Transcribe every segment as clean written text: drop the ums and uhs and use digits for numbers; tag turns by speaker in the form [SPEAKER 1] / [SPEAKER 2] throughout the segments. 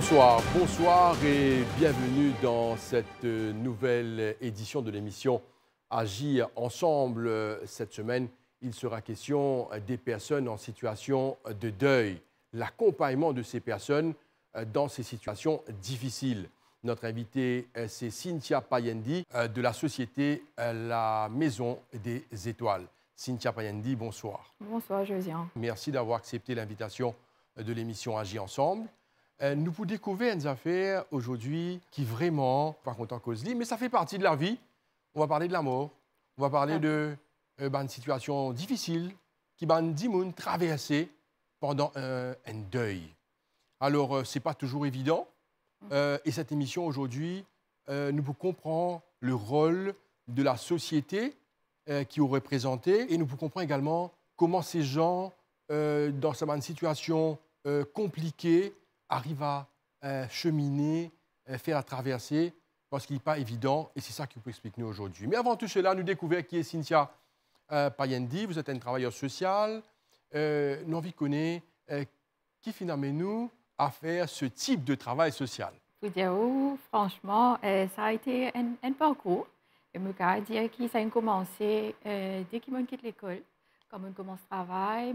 [SPEAKER 1] Bonsoir et bienvenue dans cette nouvelle édition de l'émission Agir ensemble. Cette semaine, il sera question des personnes en situation de deuil, l'accompagnement de ces personnes dans ces situations difficiles. Notre invitée, c'est Cynthia Payendi de la société La Maison des Étoiles. Cynthia Payendi, bonsoir.
[SPEAKER 2] Bonsoir, Josiane.
[SPEAKER 1] Merci d'avoir accepté l'invitation de l'émission Agir ensemble. Nous vous découvrons une affaire aujourd'hui qui vraiment, pas content cause mais ça fait partie de la vie. On va parler de la mort, on va parler d'une situation difficile qui va nous traverser pendant un deuil. Alors, ce n'est pas toujours évident. Et cette émission aujourd'hui, nous vous comprend le rôle de la société qui aurait présenté et nous vous comprend également comment ces gens, dans cette situation compliquée, arrivent à cheminer, faire la traversée, parce qu'il n'est pas évident, et c'est ça qu'il vous explique nous aujourd'hui. Mais avant tout cela, nous découvrons qui est Cynthia Payendi. Vous êtes un travailleur social. Nous avons connu qui finalement nous à faire ce type de travail social.
[SPEAKER 2] Je vous dire, franchement, ça a été un parcours. Je me peux dire que ça a commencé dès que je quitte l'école, quand je commence le travail,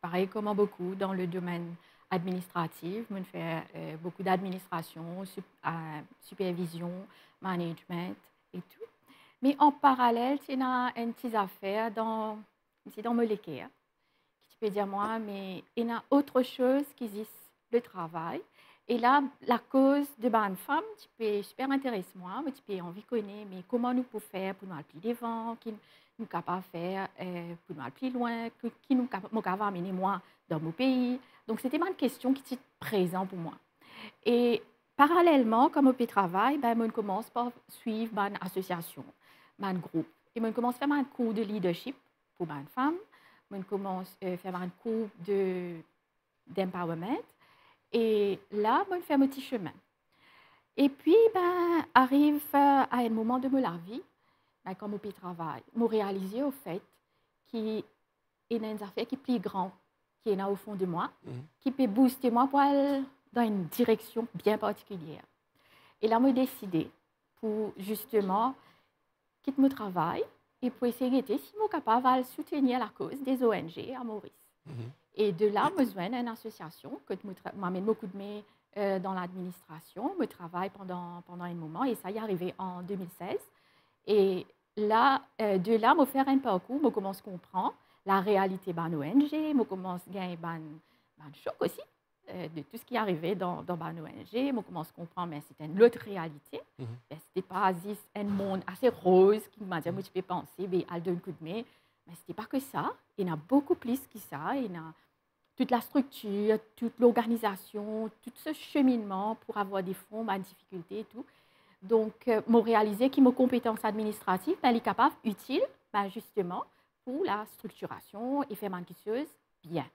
[SPEAKER 2] pareil comme beaucoup dans le domaine administratif, je fais beaucoup d'administration, supervision, management et tout. Mais en parallèle, il y a une petite affaire dans mon équipe. Tu peux dire moi, mais il y a autre chose qui existe, le travail. Et là, la cause de une femme, tu peux super intéresser moi, mais tu peux envie de connaître, mais comment nous pouvons faire pour nous aller plus devant, qui nous capables faire pour nous aller plus loin, qui nous capables amener moi dans mon pays. Donc, c'était une question qui était présente pour moi. Et parallèlement, comme au travail, je commence par suivre une association, un groupe. Et je commence à faire un cours de leadership pour une femme. Je commence à faire un cours d'empowerment. Et là, je fais un petit chemin. Et puis, arrive à un moment de ma vie, comme au travail, je réalise au fait qu'il y a une affaire qui est plus grande, qui est là au fond de moi, qui peut booster moi pour aller dans une direction bien particulière. Et là, je décidé pour justement quitter mon travail et pour essayer de si je suis capable de soutenir la cause des ONG à Maurice. Et de là, je joins une association que m'amène beaucoup de mes dans l'administration. Je travaille pendant un moment et ça y est arrivé en 2016. Et là, de là, je fais un parcours, je commence à comprendre la réalité de l'ONG, je commence à gagner un choc aussi de tout ce qui est arrivé dans l'ONG. Je commence à comprendre que c'était une autre réalité. Ce n'était pas un monde assez rose qui m'a dit « tu peux penser, elle donne un coup de main ». Mais ce n'était pas que ça. Il y en a beaucoup plus que ça. Il y a toute la structure, toute l'organisation, tout ce cheminement pour avoir des fonds, des difficultés et tout. Donc, je réalisé que mes compétences administratives sont capables, utiles, justement, pour la structuration et faire quelque chose bien.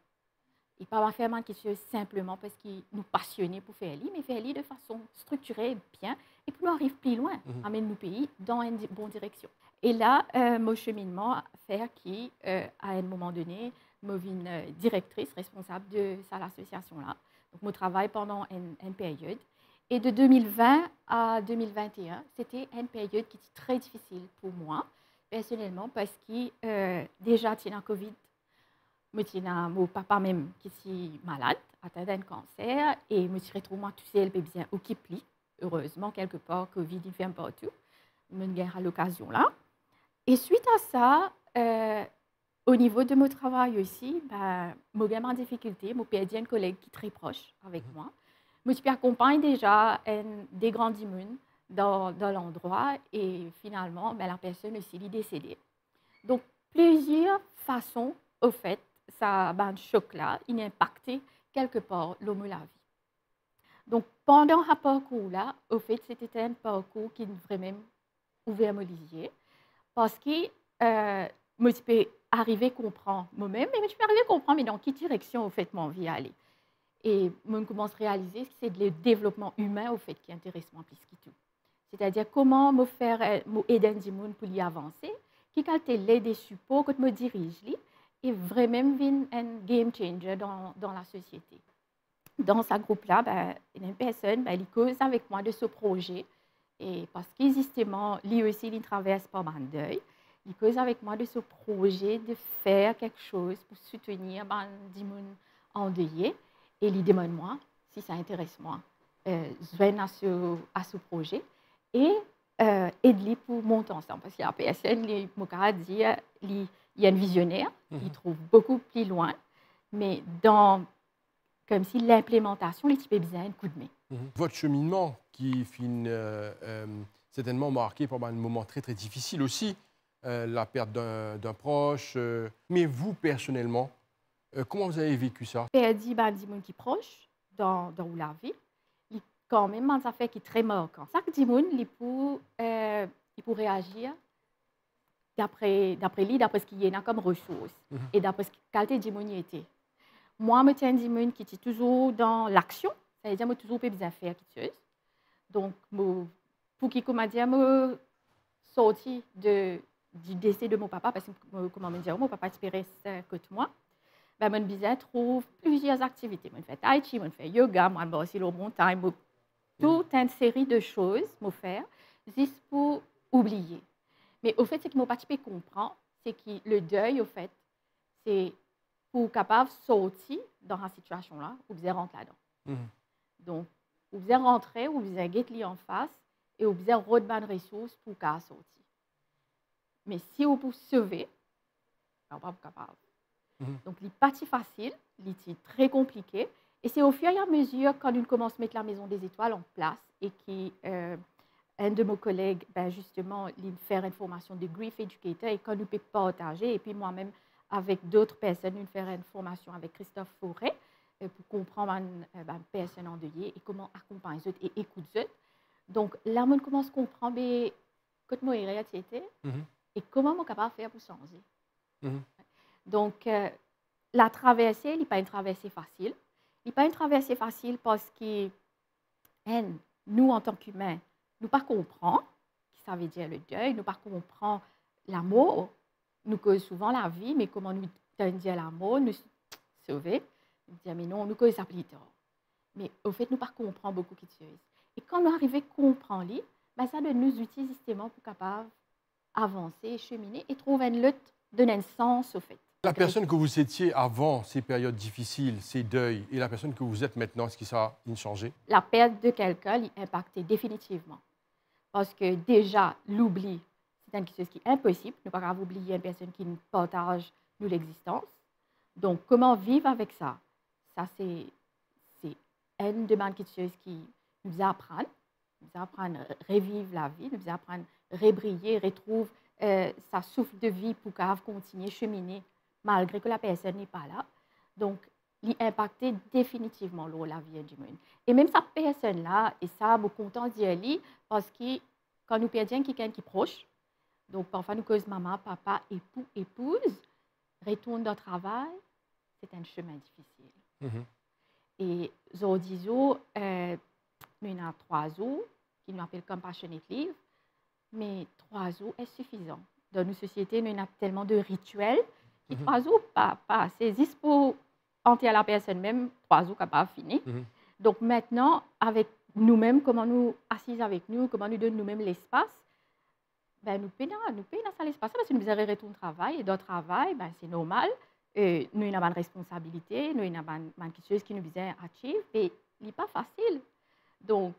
[SPEAKER 2] Et pas faire quelque chose simplement parce qu'il nous passionnait pour faire mais faire de façon structurée, bien, et pour nous arriver plus loin, amener nos pays dans une bonne direction. Et là, mon cheminement fait qu'à un moment donné, je suis une directrice responsable de cette association-là. Donc, je travaille pendant une période. Et de 2020 à 2021, c'était une période qui était très difficile pour moi, personnellement, parce que déjà, il y a un Covid. Mon papa même qui est malade, atteint d'un cancer, et je me suis retrouvée tout seul, bien occupée. Heureusement, quelque part, Covid, il fait un partout. Je me à l'occasion là. Et suite à ça, au niveau de mon travail aussi, je suis en difficulté. Je perdu un collègue qui est très proche avec moi. Je suis accompagnée déjà des grands immunes dans l'endroit et finalement, la personne aussi est décédée. Donc, plusieurs façons, au fait, ça a un choc là, il a impacté quelque part l'homme la vie. Donc, pendant ce parcours-là, au fait, c'était un parcours qui vraiment ouvert mes yeux parce que je suis arrivée à comprendre moi-même, mais je suis arrivée à comprendre dans quelle direction, au fait, mon vie aller. Et je commence à réaliser que c'est le développement humain, au fait, qui intéresse moi plus que tout. C'est-à-dire comment me faire aider les gens pour y avancer, qui quand l'aide des supports, quand me dirige, et vraiment un game changer dans la société. dans ce groupe-là, ben, il y a une personne, ben, il cause avec moi de ce projet. Et parce qu'existement, lui aussi, il traverse par un deuil. Il cause avec moi de ce projet de faire quelque chose pour soutenir ben, des gens endeuillés. Et il demande moi si ça intéresse moi. Je viens à ce projet et aide-lui pour monter ensemble. Parce qu'il y a personne, il m'a dit, il y a un visionnaire, il trouve beaucoup plus loin, mais comme si l'implémentation, les types besoin un coup de main.
[SPEAKER 1] Votre cheminement qui finit certainement marqué par un moment très très difficile aussi, la perte d'un proche. Mais vous, personnellement, comment vous avez vécu ça?
[SPEAKER 2] Perdu ben, des gens qui sont proches dans la vie. Il quand même un affaire qui est très marquant. Chaque gens, il peut réagir d'après lui, d'après ce qu'il y a comme ressources et d'après ce que qualité de gens était. Moi, je tiens des gens qui sont toujours dans l'action, ça veut dire que je toujours besoin de faire quelque chose. Donc, pour qui, comment dire, me sortir du décès de mon papa, parce que, comment me dire, mon papa espérait ça que moi. Ben, mon bizarre trouve plusieurs activités. Je fais tai chi, je fais yoga, je vais aussi le montagne, toute une série de choses à faire juste pour oublier. Mais au fait, ce que mon papa comprend, c'est que le deuil, au fait, c'est pour capable de sortir dans cette situation-là, vous devez rentrer là-dedans. Donc, vous devez rentrer, vous devez guetter en face et vous devez retrouver des ressources pour sortir. Mais si vous pouvez sauver, vous n'êtes pas capable. Donc, il n'est pas si facile, il est très compliqué. Et c'est au fur et à mesure, quand on commence à mettre la Maison des Étoiles en place et qu'un de mes collègues, ben justement, il fait une formation de Grief Educator et quand nous peut partager, et puis moi-même, avec d'autres personnes, nous faire une formation avec Christophe Forêt pour comprendre une personne endeuillée et comment accompagner les autres et écouter les autres. Donc, là, on commence à comprendre quand moi, c'était et comment on est capable de faire pour changer. Donc, la traversée, n'est pas une traversée facile. Il n'est pas une traversée facile parce que nous, en tant qu'humains, nous ne comprenons pas ce que ça veut dire le deuil, nous ne comprenons pas l'amour. Nous causons souvent la vie, mais comment nous dire l'amour, nous sauver, nous dire mais non, nous causons ça plus tard. Mais au fait, nous ne comprenons pas beaucoup de choses. Et quand nous arrivons à comprendre, ben, ça donne nous outils justement pour capable avancer, cheminer et trouver une lutte, donner un sens au fait.
[SPEAKER 1] La personne que vous étiez avant ces périodes difficiles, ces deuils, et la personne que vous êtes maintenant, est-ce que ça a changé?
[SPEAKER 2] La perte de quelqu'un l'impacte définitivement. Parce que déjà, l'oubli, c'est quelque chose qui est impossible. Nous ne pouvons pas oublier une personne qui nous partage nous l'existence. Donc, comment vivre avec ça? Ça, c'est une demande quelque chose qui nous apprend. Nous apprend à revivre la vie, nous apprend à rebriller, retrouver sa souffle de vie pour continuer à cheminer malgré que la personne n'est pas là. Donc, il impacte définitivement la vie du monde. Et même cette personne-là, et ça, je suis content d'y aller, parce que quand nous perdons quelqu'un qui est proche, donc parfois nous causons maman, papa, époux, épouse, retourne dans le travail, c'est un chemin difficile. Et aujourd'hui, nous avons 3 jours, qui nous appellent Compassionate Leave, mais 3 jours est suffisant. Dans nos sociétés, nous avons tellement de rituels, qui 3 jours, pas assez. Juste pour entrer à la personne même, 3 jours, capable fini. Donc maintenant, avec nous-mêmes, comment nous assisons avec nous, comment nous donnons nous-mêmes l'espace, ben, nous payons dans ça l'espace parce que nous avons retourné au travail et dans le travail, ben, c'est normal. Nous avons une responsabilité, nous avons quelque chose qui nous vient à achieve, mais il n'est pas facile. Donc,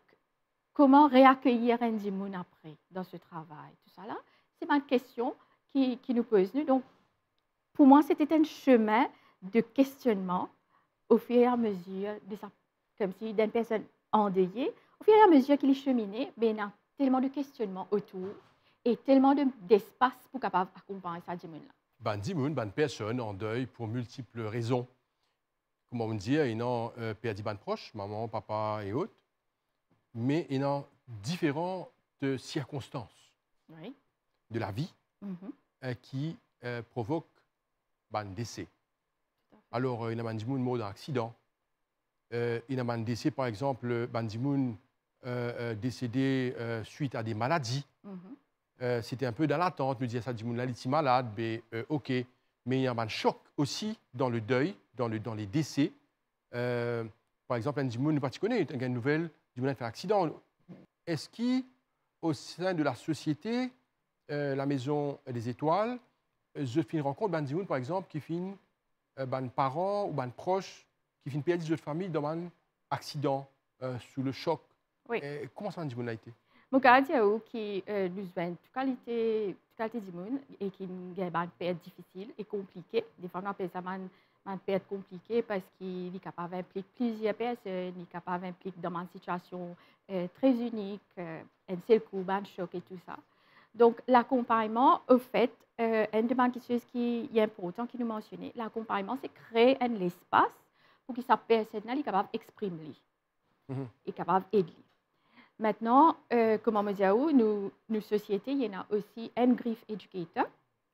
[SPEAKER 2] comment réaccueillir un démon après dans ce travail, tout ça là, c'est une question qui nous pose. Donc, pour moi, c'était un chemin de questionnement au fur et à mesure, comme si d'une personne endeuillée, au fur et à mesure qu'il est cheminé, ben, il y a tellement de questionnements autour et tellement d'espace pour capable accompagner ça démon là.
[SPEAKER 1] Ban personne en deuil pour multiples raisons. Comment on dit, il y a perdu ban proche, maman, papa et autres, mais il y a différentes circonstances de la vie qui provoquent un décès. Alors, il y a des gens morts d'accident. Il y a des décès, par exemple, des gens décédés suite à des maladies. C'était un peu dans l'attente, me dire ça, des gens là, ils sont malades, mais ok. Mais il y a un choc aussi dans le deuil, dans les décès. par exemple, un Dimoun ne pas te connaître, une nouvelle, Dimoun a fait un accident. Est-ce qu'au sein de la société, la Maison des Étoiles, je fais une rencontre, ben Dimoun, par exemple, qui fait ben parents ou ben proches, qui fait une période de famille dans un accident, sous le choc.
[SPEAKER 2] Oui.
[SPEAKER 1] Comment ça, un Dimoun a été?
[SPEAKER 2] Mon cas, c'est qui nous joint toute qualité du monde et qui a une période difficile et compliquée. Des fois, on appelle ça une période compliquée parce qu'il est capable d'impliquer plusieurs personnes, il est capable d'impliquer dans une situation très unique, un seul coup, un choc et tout ça. Donc, l'accompagnement, au fait, une des choses qui est importante, qui nous mentionnait, l'accompagnement, c'est créer un espace pour que sa personne soit capable d'exprimer, est capable d'aider. Maintenant, comme on me dit, nous sociétés, il y en a aussi un grief educator,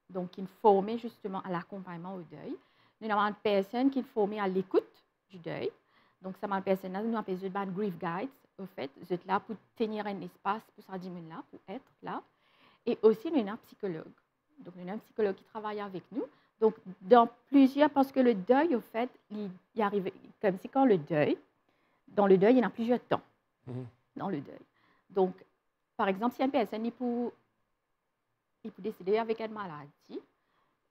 [SPEAKER 2] donc qui est formé justement à l'accompagnement au deuil. Nous avons une personne qui est formée à l'écoute du deuil. Donc, ça m'a personne nous appelons un grief guide. Au fait, vous êtes là pour tenir un espace pour ça, là, pour être là. Et aussi, nous avons un psychologue. Donc, nous avons un psychologue qui travaille avec nous. Donc, dans plusieurs, parce que le deuil, au fait, il arrive, comme c'est quand dans le deuil, il y en a plusieurs temps. Dans le deuil. Donc, par exemple, si une personne peut décéder avec une maladie,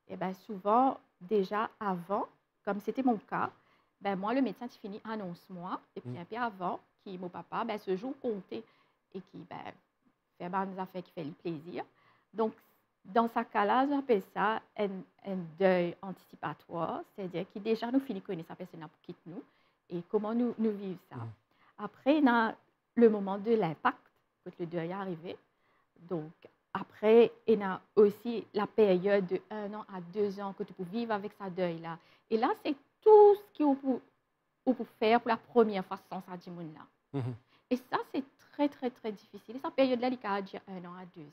[SPEAKER 2] et bien souvent, déjà avant, comme c'était mon cas, ben moi, le médecin, il finit annonce-moi, et puis un peu avant, qui mon papa, ben, ce jour comptait, et qui fait des affaires qui fait le plaisir. Donc, dans ce cas-là, j'appelle ça un deuil anticipatoire, c'est-à-dire qui déjà nous finit connaître sa personne pour quitter nous, et comment nous vivons ça. Après, il y a le moment de l'impact, quand le deuil est arrivé. Donc, après, il y a aussi la période de 1 an à 2 ans que tu peux vivre avec ce deuil-là. Et là, c'est tout ce qu'on peut faire pour la première fois sans ça, là. Et ça, c'est très, très, très difficile. Et cette période-là, il y a 1 an à 2 ans.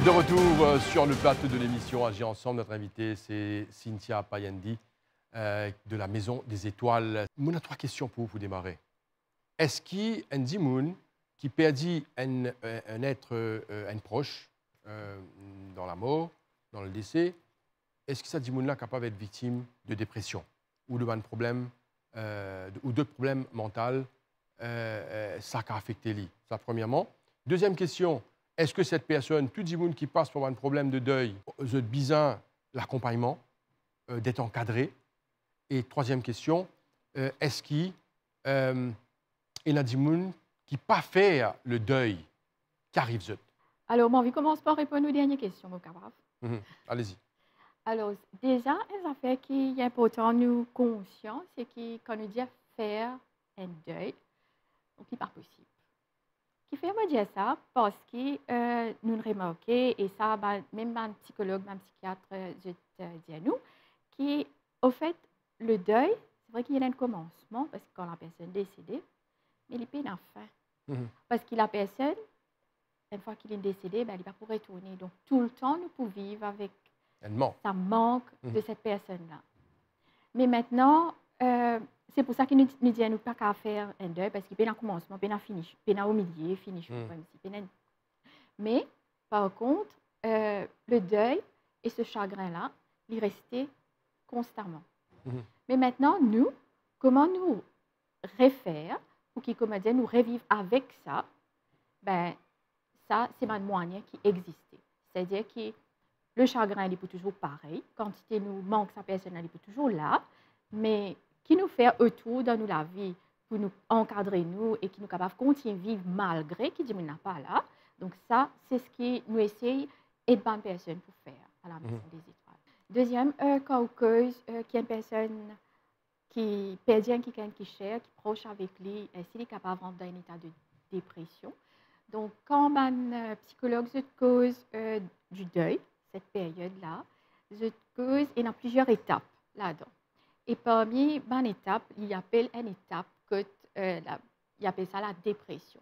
[SPEAKER 1] De retour sur le plateau de l'émission Agir ensemble, notre invitée, c'est Cynthia Payandi, de la Maison des Étoiles. On a 3 questions pour vous pour démarrer. Est-ce qu'il y a un Dimoun qui perdit un être, un proche dans la mort, dans le décès? Est-ce que ce Dimoun-là est capable d'être victime de dépression ou de problèmes ou d'autres problèmes mentaux ça a affecté lui? Ça, premièrement. Deuxième question, est-ce que cette personne, tout Dimoun qui passe pour un problème de deuil, je besoin l'accompagnement, d'être encadré? Et troisième question, est-ce qu'il y a des gens qui ne pas faire le deuil qui arrive?
[SPEAKER 2] Alors, moi, je commence par répondre aux dernières questions, mon camarade.
[SPEAKER 1] Allez-y.
[SPEAKER 2] Alors, déjà, une affaire qui est importante, nous conscients, c'est que quand nous disons faire un deuil, donc il n'est pas possible. Qui fait me dire ça parce que nous remarquons, et ça, même un psychologue, un psychiatre, je te dis à nous, qui, au fait, le deuil, c'est vrai qu'il y a un commencement, parce que quand la personne est décédée, mais il n'y a pas une fin. Parce que la personne, une fois qu'il est décédé, ben, il va pour retourner. Donc, tout le temps, nous pouvons vivre avec ça manque de cette personne-là. Mais maintenant, c'est pour ça que nous disons pas qu'à faire un deuil, parce qu'il y a un commencement, il y a un finish, il y a un milieu, finish. Mais, par contre, le deuil et ce chagrin-là, il restait constamment. Mais maintenant, nous, comment nous refaire pour que, comme nous revivre avec ça? Ben, ça, c'est un moyen qui existait. C'est-à-dire que le chagrin, il est toujours pareil. Quantité nous manque, sa personne, elle est toujours là. Mais qui nous fait autour dans la vie pour nous encadrer nous et qui nous capable de continuer à vivre malgré qui dit n'a pas là. Donc ça, c'est ce que nous essayons et de bonnes personnes pour faire à la Maison des Étoiles. Deuxième, quand cause qui est une personne qui perd quelqu'un qui cher, qui est proche avec lui, s'il est capable de rentrer dans un état de dépression. Donc, quand un psychologue se cause du deuil, cette période-là, se cause, il y a plusieurs étapes là-dedans. Et parmi les étapes, il appelle une étape que il appelle ça la dépression.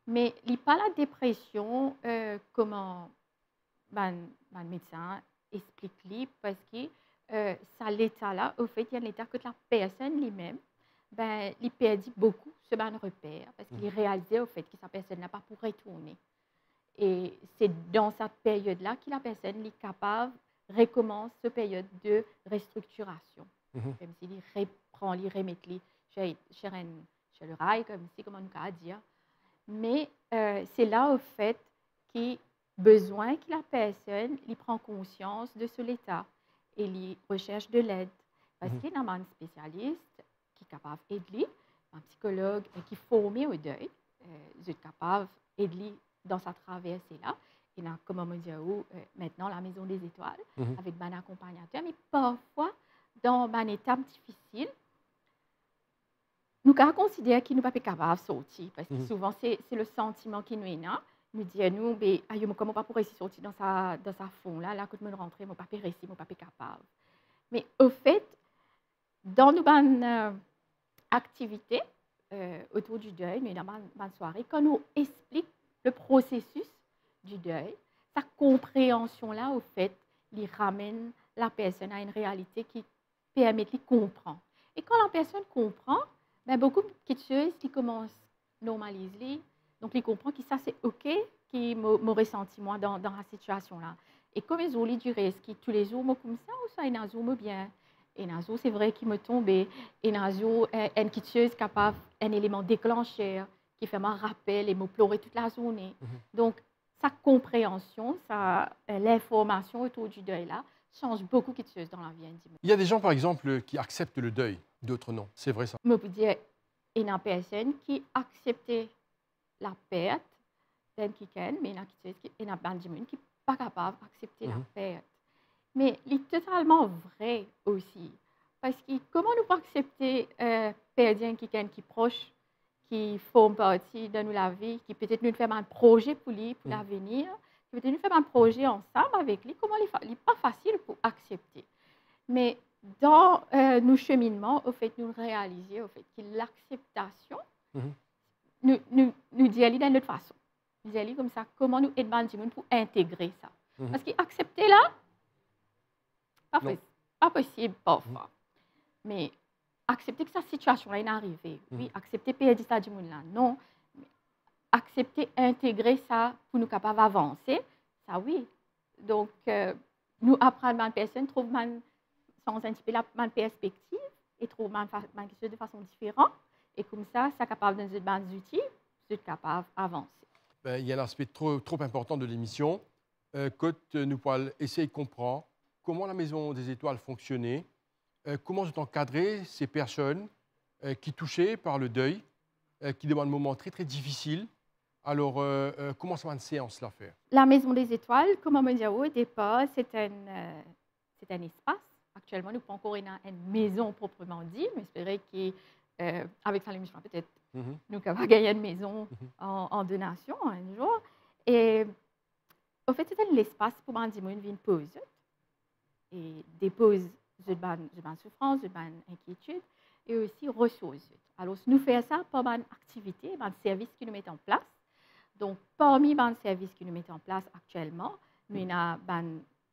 [SPEAKER 2] Mais il n'y a pas la dépression comment le médecin explique parce que ça l'état-là, au fait, il y a l'état que la personne lui-même, il perdit beaucoup ce repère parce qu'il réalisait au fait que sa personne n'a pas pour retourner. Et c'est dans cette période-là que la personne est capable de recommencer cette période de restructuration. Comme si il reprend, il remet chez le rail, comme si, comment on peut dire. Mais c'est là, au fait, qu'il besoin que la personne il prend conscience de son état et il recherche de l'aide. Parce qu'il y a un spécialiste qui est capable d'aider, un psychologue qui est formé au deuil, qui est capable d'aider dans sa traversée-là. Il y a, comme on dit, maintenant la Maison des Étoiles, avec un accompagnateur. Mais parfois, dans une étape difficile, nous considérons qu'il n'est pas capable de sortir. Parce que souvent, c'est le sentiment qui nous est là. Nous disons, comment on va pouvoir sortir dans sa fond là, là, quand je me rentre, je ne suis pas réussi, je ne suis pas capable. Mais au fait, dans nos activités autour du deuil, nous avons une soirée, quand nous explique le processus du deuil, sa compréhension-là, au fait, il ramène la personne à une réalité qui permet de comprendre. Et quand la personne comprend, beaucoup de choses qui commencent à normaliser. Donc, il comprend que ça, c'est OK, qui me ressenti moi dans la situation-là. Et comme ils ont du reste, qui tous les jours, moi comme ça, ou ça, ils ont bien. Et Nazo, c'est vrai qu'il me tombait. Et Nazo, une petite chose capable, un élément déclencheur qui fait me rappel et me pleurer toute la journée. Donc, sa compréhension, l'information autour du deuil-là, change beaucoup de choses dans la vie intime.
[SPEAKER 1] Il y a des gens, par exemple, qui acceptent le deuil, d'autres non. C'est vrai ça?
[SPEAKER 2] Je peux dire, il y a une personne qui accepte la perte d'un quelqu'un, mais il y a un qui n'est pas capable d'accepter la perte. Mais il est totalement vrai aussi. Parce que comment nous pouvons accepter perdre quelqu'un qui est proche, qui forme partie de la vie, qui peut-être nous fait un projet pour lui, pour l'avenir, qui peut-être nous fait un projet ensemble avec lui, comment il n'est pas facile pour accepter. Mais dans nos cheminements, au fait, nous réalisons au fait, que l'acceptation nous dit aller d'une autre façon. Nous dit aller comme ça, comment nous aidons pour intégrer ça. Parce qu'accepter là, pas possible parfois. Mais accepter que cette situation-là est arrivée, oui, accepter perdre ça du monde là, non. Mais accepter, intégrer ça pour nous capables d'avancer, ça oui. Donc, nous apprendre à une personne, trouver sans un petit peu la perspective et trouver quelque chose de façon différente. Et comme ça, c'est capable de nous donner des outils, c'est capable d'avancer.
[SPEAKER 1] Il y a un aspect trop important de l'émission que nous pourrons essayer de comprendre comment la Maison des Étoiles fonctionnait, comment sont encadrées ces personnes qui sont touchées par le deuil, qui demandent un moment très, très difficile. Alors, comment ça va une séance là faire?
[SPEAKER 2] La Maison des Étoiles, comme on me dit au départ, c'est un espace. Actuellement, nous n'avons pas encore une maison proprement dit, mais j'espère qu'avec ça, l'émission, peut-être, nous allons gagner une maison en donation un jour. Et en fait, c'est un espace pour les gens viennent poser et déposer de souffrance, de inquiétude et aussi ressources. Alors, nous faisons ça par une activité, un service que nous mettons en place. Donc, parmi les services que nous mettons en place actuellement, nous avons un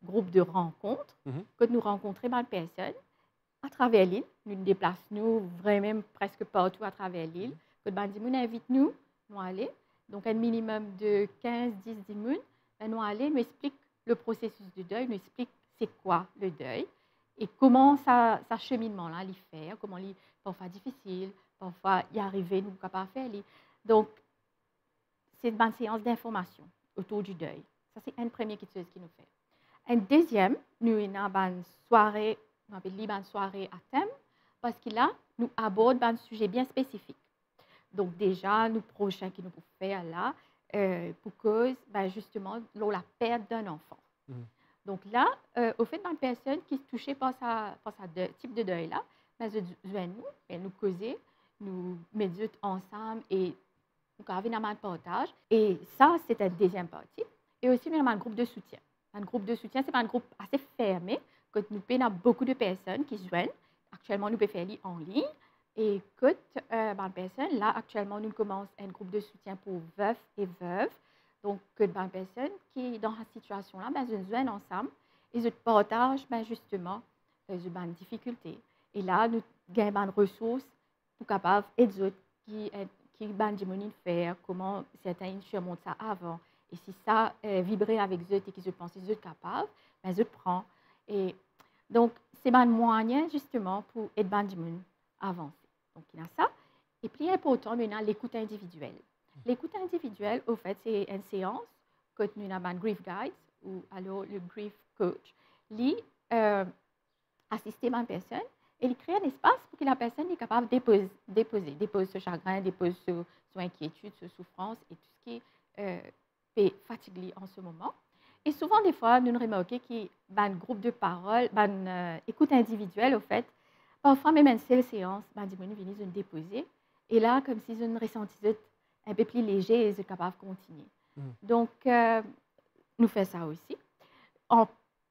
[SPEAKER 2] groupe de rencontres que nous rencontrons des personnes à travers l'île. Nous nous déplaçons vraiment presque partout à travers l'île. Que les gens invitent nous aller. Donc, un minimum de 15, 10 personnes, nous aller, nous explique le processus du deuil, nous explique c'est quoi le deuil et comment ça cheminement-là, il fait, comment il parfois difficile, parfois y arriver, nous ne pouvons pas faire. Donc, c'est une séance d'information autour du deuil. Ça, c'est une première chose qui nous fait. Un deuxième, nous avons une soirée, on appelle une soirée à thème, parce que là, nous abordons un sujet bien spécifique. Donc, déjà, nous prochains qui nous pouvons faire là, pour cause, justement, la perte d'un enfant. Donc là, au fait, une personne qui est touchée par ce type de deuil-là, nous causer, nous méditons ensemble et nous avons un partage. Et ça, c'est une deuxième partie. Et aussi, nous avons un groupe de soutien. Un groupe de soutien, c'est un groupe assez fermé, que nous avons beaucoup de personnes qui se joignent. Actuellement, nous pouvons faire en ligne. Et que personnes, là, actuellement, nous commençons un groupe de soutien pour veufs et veuves. Donc, que des personnes qui, dans cette situation-là, se joignent ensemble et se partagent justement une difficulté. Et là, nous gagnons des ressources pour capables d'aider qui ont faire, comment certains surmontent ça avant. Et si ça vibrait avec eux et qu'ils pensent qu'ils sont capables, ils prennent. Et Donc, c'est un moyen justement pour aider Benjamin à avancer. Donc, il y a ça. Et puis, important, il y a l'écoute individuelle. L'écoute individuelle, au fait, c'est une séance que nous avons un grief guide ou alors le grief coach. Lui assiste à une personne et il crée un espace pour que la personne soit capable de déposer ce chagrin, déposer son inquiétude, sa souffrance et tout ce qui peut fatiguer en ce moment. Et souvent, des fois, nous remarquons qu'il y a un groupe de paroles, une écoute individuelle, au fait. Parfois, même une seule séance, ils viennent nous déposer. Et là, comme si nous ressentions un peu plus léger et nous capables de continuer. Donc, nous faisons ça aussi.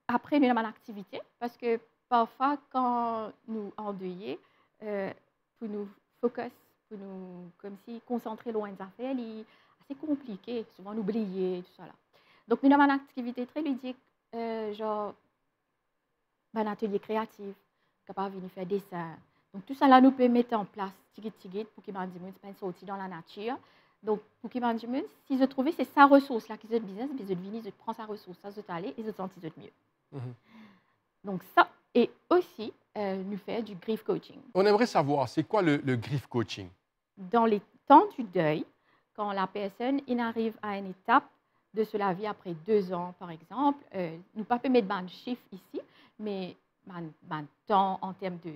[SPEAKER 2] Après, nous avons une activité, parce que parfois, quand nous endeuillons, pour nous focus, pour nous comme si concentrer loin des affaires, c'est assez compliqué, souvent oublier, tout ça là. Donc, nous avons une activité très ludique, genre un atelier créatif, capable de venir faire des dessins. Donc, tout ça là, nous pouvons mettre en place, tigit, pour qu'ils puissent sortir dans la nature. Donc, pour qu'ils si je trouvais, c'est sa ressource là qui est business, puis je viens, je prends sa ressource, ça, je aller et je sens mieux. Donc, ça, et aussi, nous faire du grief coaching.
[SPEAKER 1] On aimerait savoir, c'est quoi le grief coaching?
[SPEAKER 2] Dans les temps du deuil, quand la personne arrive à une étape de la vie après 2 ans, par exemple, nous ne pouvons pas mettre un chiffre ici, mais un temps en termes de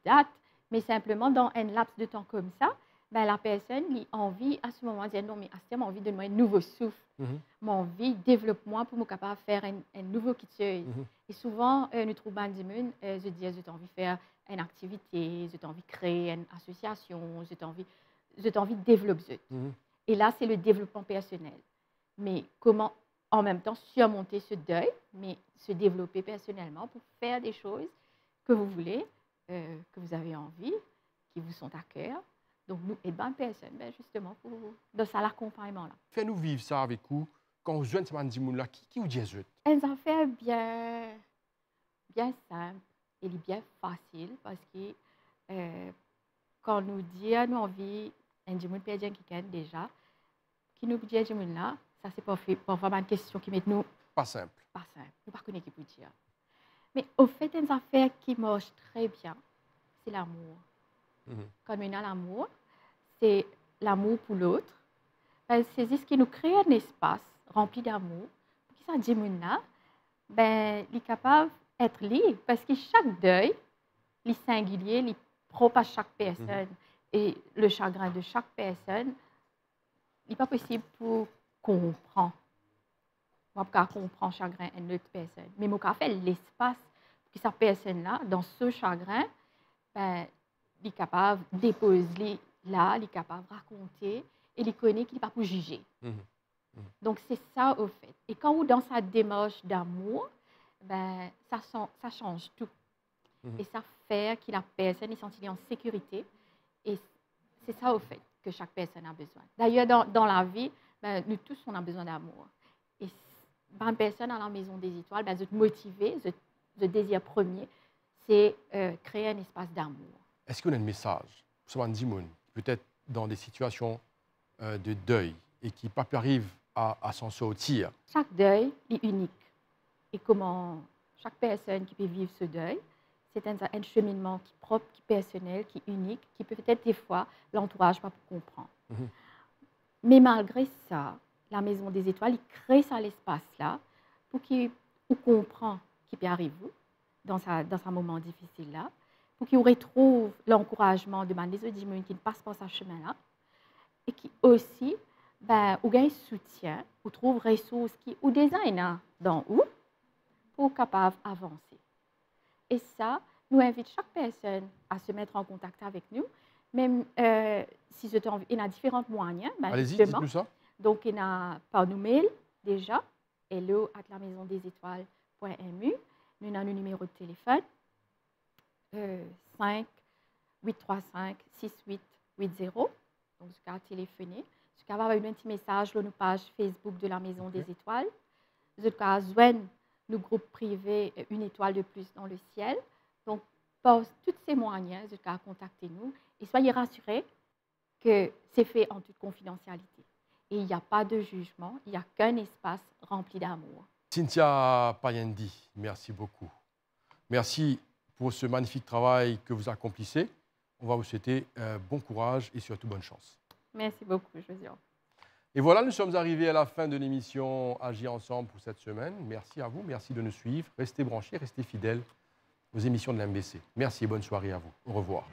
[SPEAKER 2] date, mais simplement dans un laps de temps comme ça, ben, la personne a envie à ce moment de dire non, mais à ce moment, envie de donner un nouveau souffle, j'ai envie de développement pour me capable de faire un nouveau quitteuil. Et souvent, nous trouvons des gens, je dis, j'ai envie de faire une activité, j'ai envie de créer une association, j'ai envie de développer. Et là, c'est le développement personnel. Mais comment, en même temps, surmonter ce deuil, mais se développer personnellement pour faire des choses que vous voulez, que vous avez envie, qui vous sont à cœur. Donc, nous aidons une personne, justement, dans ça l'accompagnement-là.
[SPEAKER 1] Fais-nous vivre ça avec vous. Quand vous jouez ce monde-là, qui vous dit ça?
[SPEAKER 2] Elles ont fait bien simple et bien facile parce que quand nous disons, nous envie un dimanche perdien qui gagne déjà, qui nous dit un là, ça c'est parfois une question qui met nous
[SPEAKER 1] pas simple.
[SPEAKER 2] Pas simple. Nous ne connaissons pas qui peut dire. Mais au fait, une affaire qui marche très bien, c'est l'amour. Quand on a l'amour, c'est l'amour pour l'autre. C'est ce qui nous crée un espace rempli d'amour. Pour que ça diminue là, ben, il est capable d'être libre parce que chaque deuil, il est singulier, il est propre à chaque personne. Et le chagrin de chaque personne, il n'est pas possible pour comprendre. On ne peut pas comprendre le chagrin d'une autre personne. Mais on peut faire l'espace pour que cette personne-là, dans ce chagrin, ben, il est capable de déposer là, il est capable de raconter et il connaît qu'il n'est pas pour juger. Donc, c'est ça au fait. Et quand on est dans sa démarche d'amour, ben, ça change tout. Et ça fait que la personne est sentie en sécurité. Et c'est ça au fait que chaque personne a besoin. D'ailleurs, dans la vie, ben, nous tous, on a besoin d'amour. Et une personne à la Maison des Étoiles, ben, être motivée, le désir premier, c'est créer un espace d'amour.
[SPEAKER 1] Est-ce qu'on a un message sur un Dimon, peut-être dans des situations de deuil et qui pas arrive à s'en sortir?
[SPEAKER 2] Chaque deuil est unique. Et comment chaque personne qui peut vivre ce deuil, c'est un cheminement qui est propre, qui est personnel, qui est unique, qui peut peut-être des fois l'entourage pas pour comprendre. Mais malgré ça, la Maison des Étoiles, il crée ça l'espace-là pour qu'il comprenne qui peut arriver dans un moment difficile-là, pour qu'il retrouve l'encouragement de les autres gens qui ne passent pas ce chemin-là, et qui aussi, ben, ou gagne soutien, ou trouve ressources qui ou design dans où pour capable avancer. Et ça, nous invite chaque personne à se mettre en contact avec nous, même si il y a différents moyens. Ben,
[SPEAKER 1] allez-y, dites-nous ça.
[SPEAKER 2] Donc, il y a par nos mails déjà, hello@lamaisondesetoiles.mu. Nous avons le numéro de téléphone 5 835 6880. Donc, je vais téléphoner. Je vais avoir un petit message sur notre page Facebook de la Maison des Étoiles. Je vais joindre le groupe privé Une étoile de plus dans le ciel. Donc, par tous ces moyens, je vais contacter nous et soyez rassurés que c'est fait en toute confidentialité. Et il n'y a pas de jugement, il n'y a qu'un espace rempli d'amour.
[SPEAKER 1] Cynthia Payandi, merci beaucoup Merci pour ce magnifique travail que vous accomplissez. On va vous souhaiter bon courage et surtout bonne chance.
[SPEAKER 2] Merci beaucoup, Josiane.
[SPEAKER 1] Et voilà, nous sommes arrivés à la fin de l'émission Agir ensemble pour cette semaine. Merci à vous, merci de nous suivre. Restez branchés, restez fidèles aux émissions de l'MBC. Merci et bonne soirée à vous. Au revoir.